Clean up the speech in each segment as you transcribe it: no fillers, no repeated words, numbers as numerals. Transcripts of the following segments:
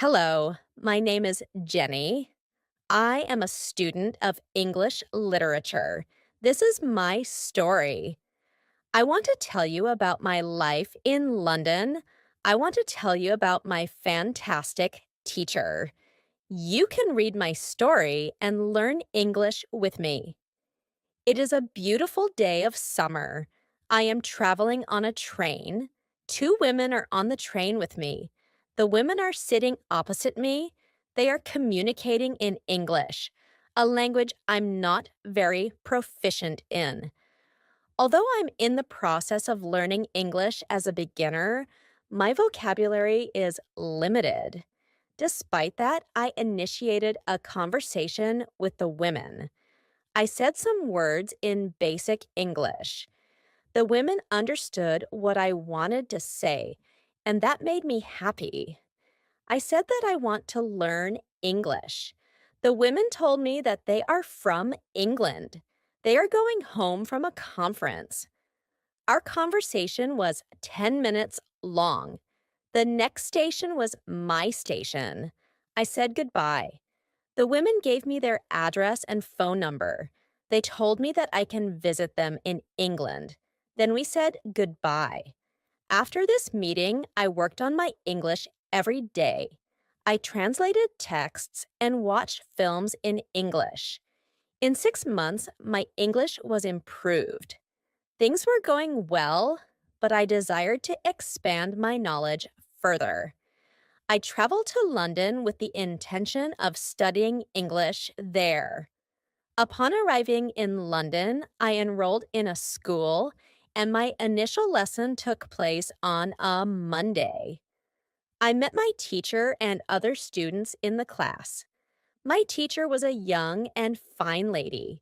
Hello, my name is Jenny. I am a student of English literature. This is my story. I want to tell you about my life in London. I want to tell you about my fantastic teacher. You can read my story and learn English with me. It is a beautiful day of summer. I am traveling on a train. Two women are on the train with me. The women are sitting opposite me. They are communicating in English, a language I'm not very proficient in. Although I'm in the process of learning English as a beginner, my vocabulary is limited. Despite that, I initiated a conversation with the women. I said some words in basic English. The women understood what I wanted to say, and that made me happy. I said that I want to learn English. The women told me that they are from England. They are going home from a conference. Our conversation was 10 minutes long. The next station was my station. I said goodbye. The women gave me their address and phone number. They told me that I can visit them in England. Then we said goodbye. After this meeting, I worked on my English every day. I translated texts and watched films in English. In 6 months, my English was improved. Things were going well, but I desired to expand my knowledge further. I traveled to London with the intention of studying English there. Upon arriving in London, I enrolled in a school, and my initial lesson took place on a Monday. I met my teacher and other students in the class. My teacher was a young and fine lady.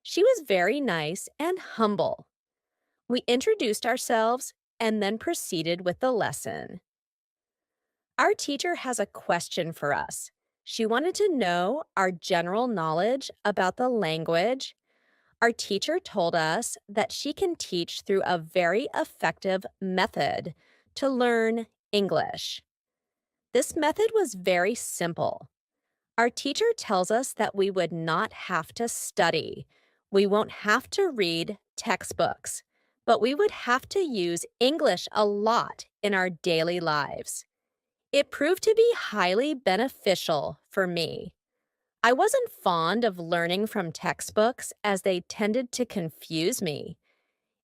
She was very nice and humble. We introduced ourselves and then proceeded with the lesson. Our teacher has a question for us. She wanted to know our general knowledge about the language. Our teacher told us that she can teach through a very effective method to learn English. This method was very simple. Our teacher tells us that we would not have to study. We won't have to read textbooks, but we would have to use English a lot in our daily lives. It proved to be highly beneficial for me. I wasn't fond of learning from textbooks as they tended to confuse me.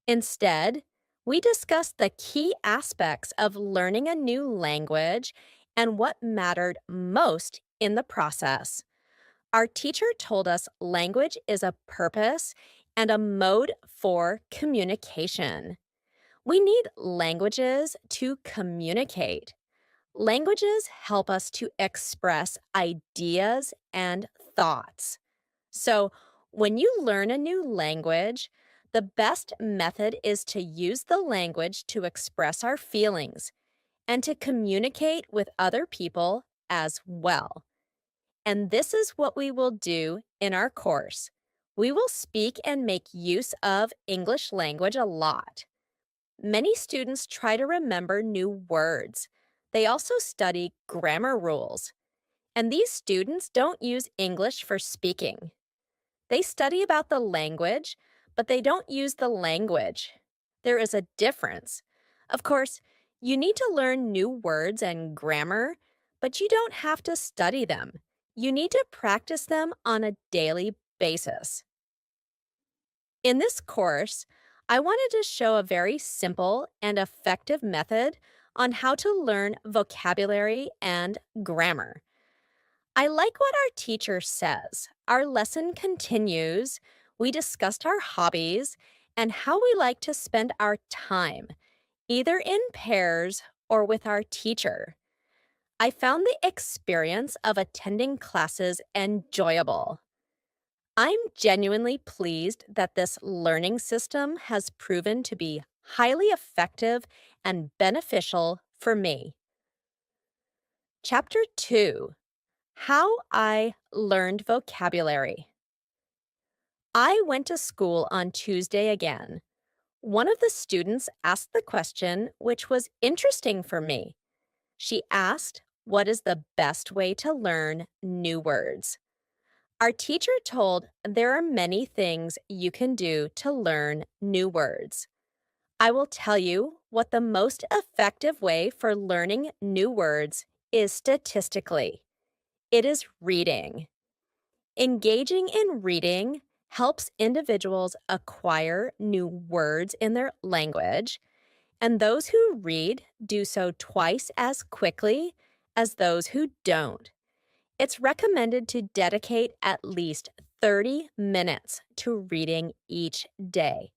Instead, we discussed the key aspects of learning a new language and what mattered most in the process. Our teacher told us language is a purpose and a mode for communication. We need languages to communicate. Languages help us to express ideas and thoughts. So, when you learn a new language, the best method is to use the language to express our feelings and to communicate with other people as well. And this is what we will do in our course. We will speak and make use of English language a lot. Many students try to remember new words. They also study grammar rules. And these students don't use English for speaking. They study about the language, but they don't use the language. There is a difference. Of course, you need to learn new words and grammar, but you don't have to study them. You need to practice them on a daily basis. In this course, I wanted to show a very simple and effective method on how to learn vocabulary and grammar. I like what our teacher says. Our lesson continues. We discussed our hobbies and how we like to spend our time, either in pairs or with our teacher. I found the experience of attending classes enjoyable. I'm genuinely pleased that this learning system has proven to be highly effective and beneficial for me. Chapter 2: How I Learned Vocabulary. I went to school on Tuesday again. One of the students asked the question which was interesting for me. She asked, what is the best way to learn new words. Our teacher told there are many things you can do to learn new words. I will tell you what the most effective way for learning new words is statistically. It is reading. Engaging in reading helps individuals acquire new words in their language, and those who read do so twice as quickly as those who don't. It's recommended to dedicate at least 30 minutes to reading each day.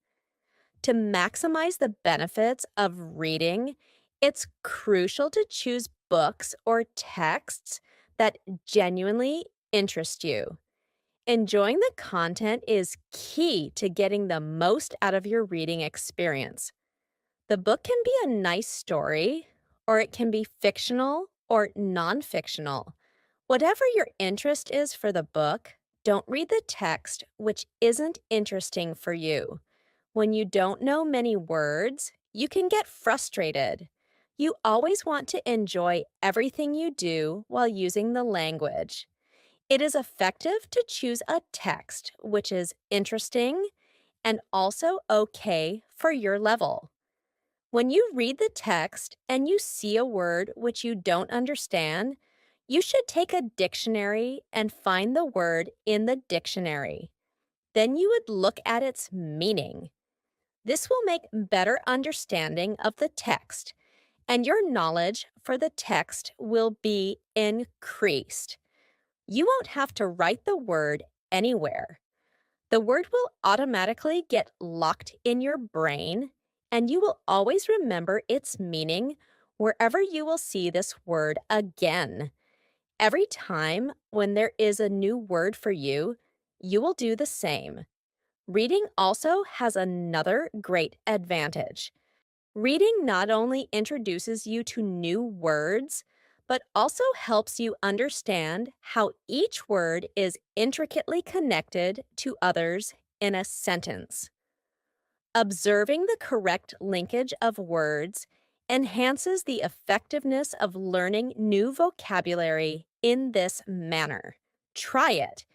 To maximize the benefits of reading, it's crucial to choose books or texts that genuinely interest you. Enjoying the content is key to getting the most out of your reading experience. The book can be a nice story, or it can be fictional or non-fictional. Whatever your interest is for the book, don't read the text which isn't interesting for you. When you don't know many words, you can get frustrated. You always want to enjoy everything you do while using the language. It is effective to choose a text which is interesting and also okay for your level. When you read the text and you see a word which you don't understand, you should take a dictionary and find the word in the dictionary. Then you would look at its meaning. This will make better understanding of the text, and your knowledge for the text will be increased. You won't have to write the word anywhere. The word will automatically get locked in your brain, and you will always remember its meaning wherever you will see this word again. Every time when there is a new word for you, you will do the same. Reading also has another great advantage. Reading not only introduces you to new words, but also helps you understand how each word is intricately connected to others in a sentence. Observing the correct linkage of words enhances the effectiveness of learning new vocabulary in this manner. Try it,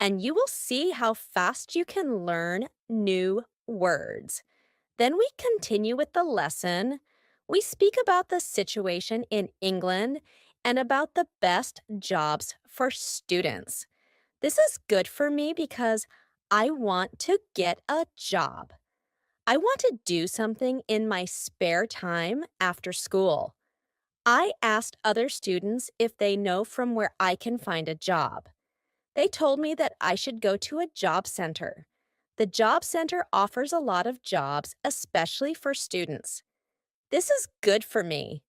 and you will see how fast you can learn new words. Then we continue with the lesson. We speak about the situation in England and about the best jobs for students. This is good for me because I want to get a job. I want to do something in my spare time after school. I asked other students if they know from where I can find a job. They told me that I should go to a job center. The job center offers a lot of jobs, especially for students. This is good for me.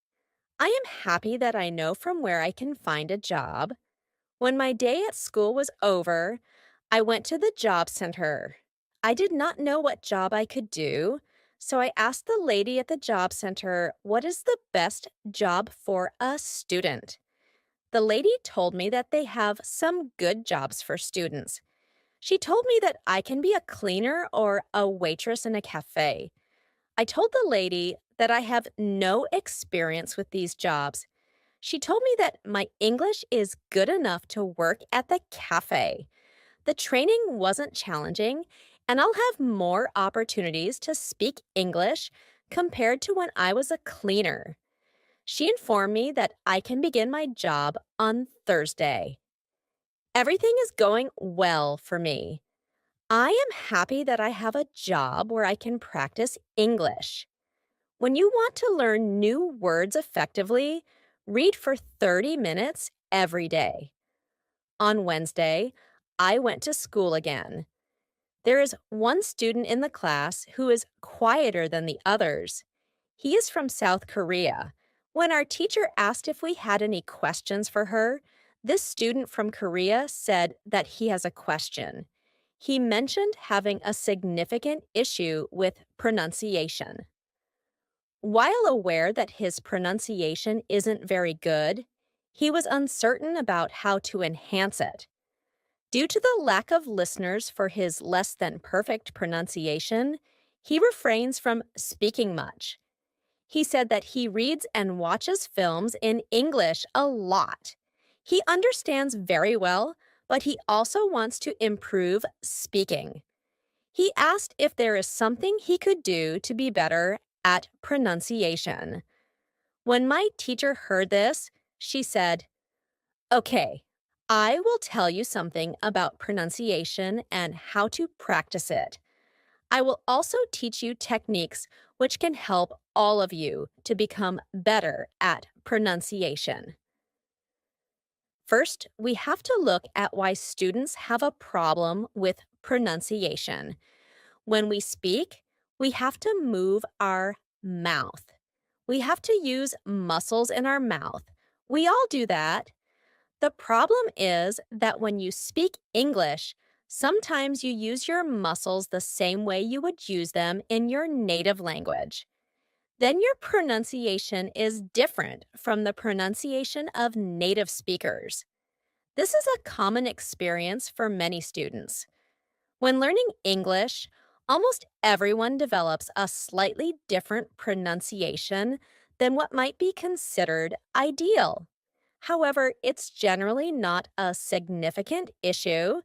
I am happy that I know from where I can find a job. When my day at school was over, I went to the job center. I did not know what job I could do, so I asked the lady at the job center, what is the best job for a student? The lady told me that they have some good jobs for students. She told me that I can be a cleaner or a waitress in a cafe. I told the lady that I have no experience with these jobs. She told me that my English is good enough to work at the cafe. The training wasn't challenging, and I'll have more opportunities to speak English compared to when I was a cleaner. She informed me that I can begin my job on Thursday. Everything is going well for me. I am happy that I have a job where I can practice English. When you want to learn new words effectively, read for 30 minutes every day. On Wednesday, I went to school again. There is one student in the class who is quieter than the others. He is from South Korea. When our teacher asked if we had any questions for her, this student from Korea said that he has a question. He mentioned having a significant issue with pronunciation. While aware that his pronunciation isn't very good, he was uncertain about how to enhance it. Due to the lack of listeners for his less than perfect pronunciation, he refrains from speaking much. He said that he reads and watches films in English a lot. He understands very well, but he also wants to improve speaking. He asked if there is something he could do to be better at pronunciation. When my teacher heard this, she said, "Okay, I will tell you something about pronunciation and how to practice it. I will also teach you techniques which can help all of you to become better at pronunciation." First, we have to look at why students have a problem with pronunciation. When we speak, we have to move our mouth. We have to use muscles in our mouth. We all do that. The problem is that when you speak English, sometimes you use your muscles the same way you would use them in your native language. Then your pronunciation is different from the pronunciation of native speakers. This is a common experience for many students. When learning English, almost everyone develops a slightly different pronunciation than what might be considered ideal. However, it's generally not a significant issue,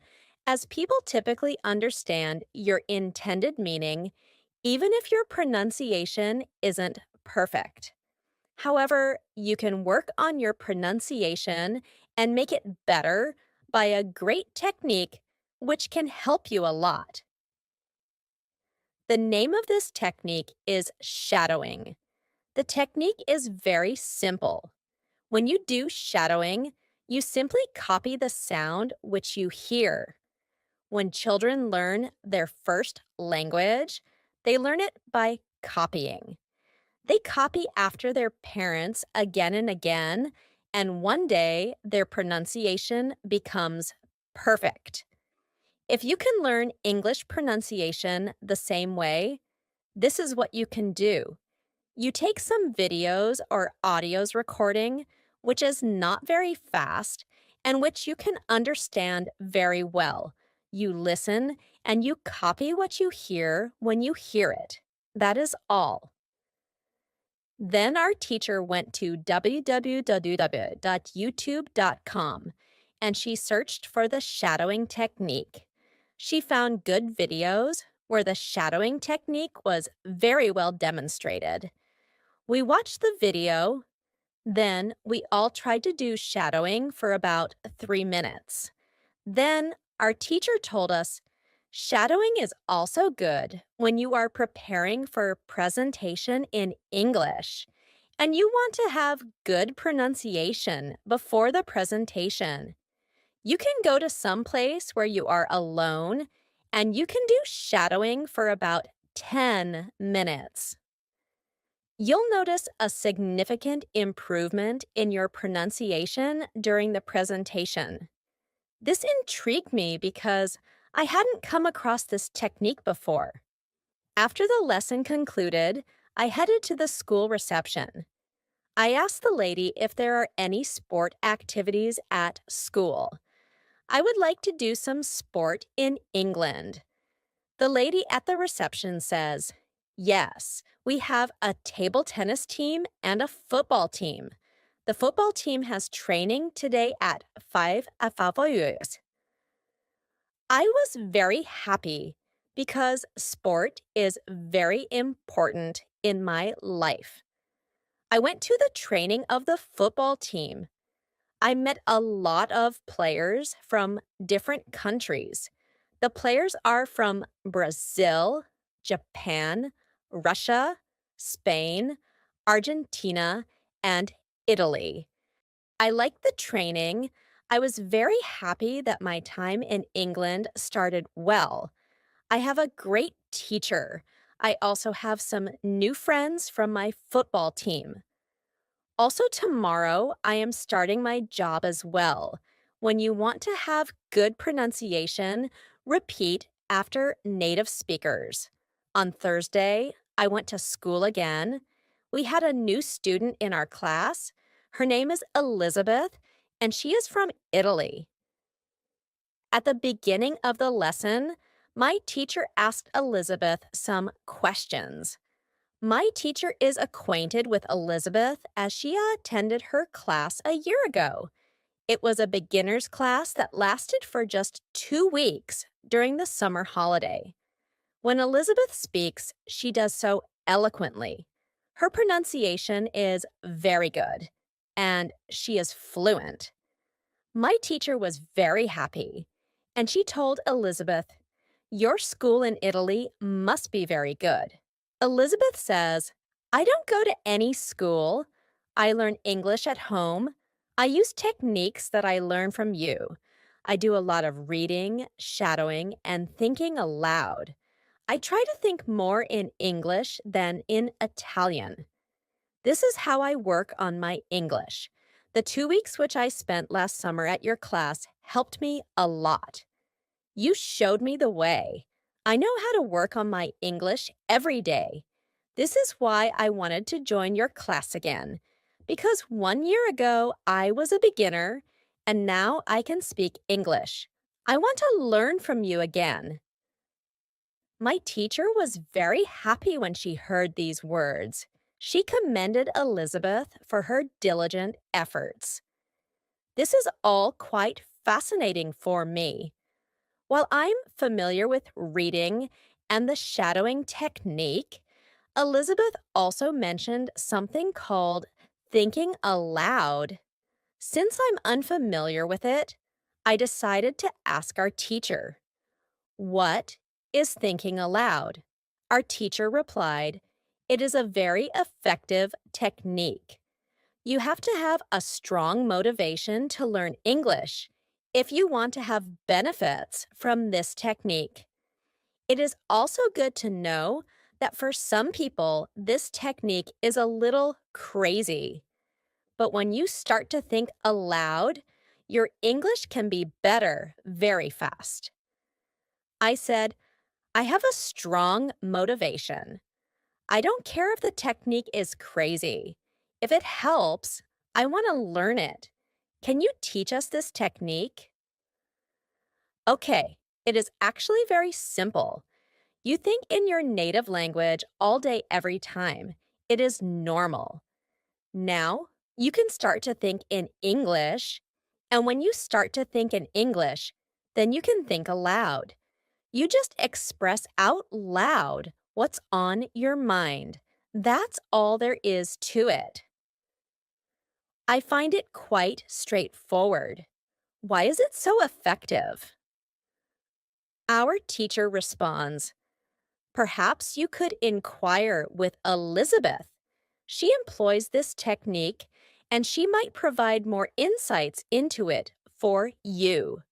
as people typically understand your intended meaning, even if your pronunciation isn't perfect. However, you can work on your pronunciation and make it better by a great technique which can help you a lot. The name of this technique is shadowing. The technique is very simple. When you do shadowing, you simply copy the sound which you hear. When children learn their first language, they learn it by copying. They copy after their parents again and again, and one day their pronunciation becomes perfect. If you can learn English pronunciation the same way, this is what you can do. You take some videos or audios recording, which is not very fast and which you can understand very well. You listen and you copy what you hear when you hear it. That is all. Then our teacher went to www.youtube.com and she searched for the shadowing technique. She found good videos where the shadowing technique was very well demonstrated. We watched the video, then we all tried to do shadowing for about 3 minutes. Then our teacher told us shadowing is also good when you are preparing for presentation in English and you want to have good pronunciation before the presentation. You can go to some place where you are alone and you can do shadowing for about 10 minutes. You'll notice a significant improvement in your pronunciation during the presentation. This intrigued me because I hadn't come across this technique before. After the lesson concluded, I headed to the school reception. I asked the lady if there are any sport activities at school. I would like to do some sport in England. The lady at the reception says, "Yes, we have a table tennis team and a football team. The football team has training today at 5 at 5 hours." I was very happy because sport is very important in my life. I went to the training of the football team. I met a lot of players from different countries. The players are from Brazil, Japan, Russia, Spain, Argentina, and Italy. I liked the training. I was very happy that my time in England started well. I have a great teacher. I also have some new friends from my football team. Also, tomorrow, I am starting my job as well. When you want to have good pronunciation, repeat after native speakers. On Thursday, I went to school again. We had a new student in our class. Her name is Elizabeth, and she is from Italy. At the beginning of the lesson, my teacher asked Elizabeth some questions. My teacher is acquainted with Elizabeth as she attended her class a year ago. It was a beginner's class that lasted for just 2 weeks during the summer holiday. When Elizabeth speaks, she does so eloquently. Her pronunciation is very good, and she is fluent. My teacher was very happy, and she told Elizabeth, "Your school in Italy must be very good." Elizabeth says, "I don't go to any school. I learn English at home. I use techniques that I learn from you. I do a lot of reading, shadowing, and thinking aloud. I try to think more in English than in Italian. This is how I work on my English. The 2 weeks which I spent last summer at your class helped me a lot. You showed me the way. I know how to work on my English every day. This is why I wanted to join your class again. Because 1 year ago, I was a beginner, and now I can speak English. I want to learn from you again." My teacher was very happy when she heard these words. She commended Elizabeth for her diligent efforts. This is all quite fascinating for me. While I'm familiar with reading and the shadowing technique, Elizabeth also mentioned something called thinking aloud. Since I'm unfamiliar with it, I decided to ask our teacher, "What is thinking aloud?" Our teacher replied, "It is a very effective technique. You have to have a strong motivation to learn English if you want to have benefits from this technique. It is also good to know that for some people, this technique is a little crazy. But when you start to think aloud, your English can be better very fast." I said, "I have a strong motivation. I don't care if the technique is crazy. If it helps, I want to learn it. Can you teach us this technique?" Okay, it is actually very simple. You think in your native language all day, every time. It is normal. Now, you can start to think in English, and when you start to think in English, then you can think aloud. You just express out loud what's on your mind. That's all there is to it. I find it quite straightforward. Why is it so effective? Our teacher responds, "Perhaps you could inquire with Elizabeth. She employs this technique, and she might provide more insights into it for you."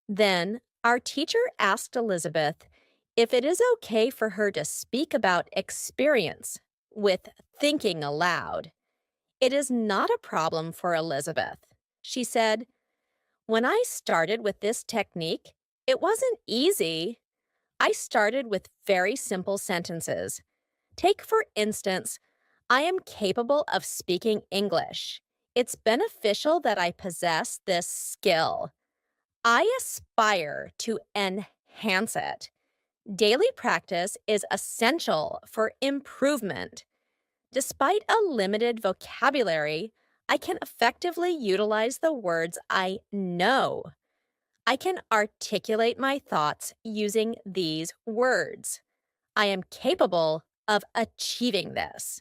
Then, our teacher asked Elizabeth if it is okay for her to speak about experience with thinking aloud. It is not a problem for Elizabeth. She said, "When I started with this technique, it wasn't easy. I started with very simple sentences. Take, for instance, I am capable of speaking English. It's beneficial that I possess this skill. I aspire to enhance it. Daily practice is essential for improvement. Despite a limited vocabulary, I can effectively utilize the words I know. I can articulate my thoughts using these words. I am capable of achieving this."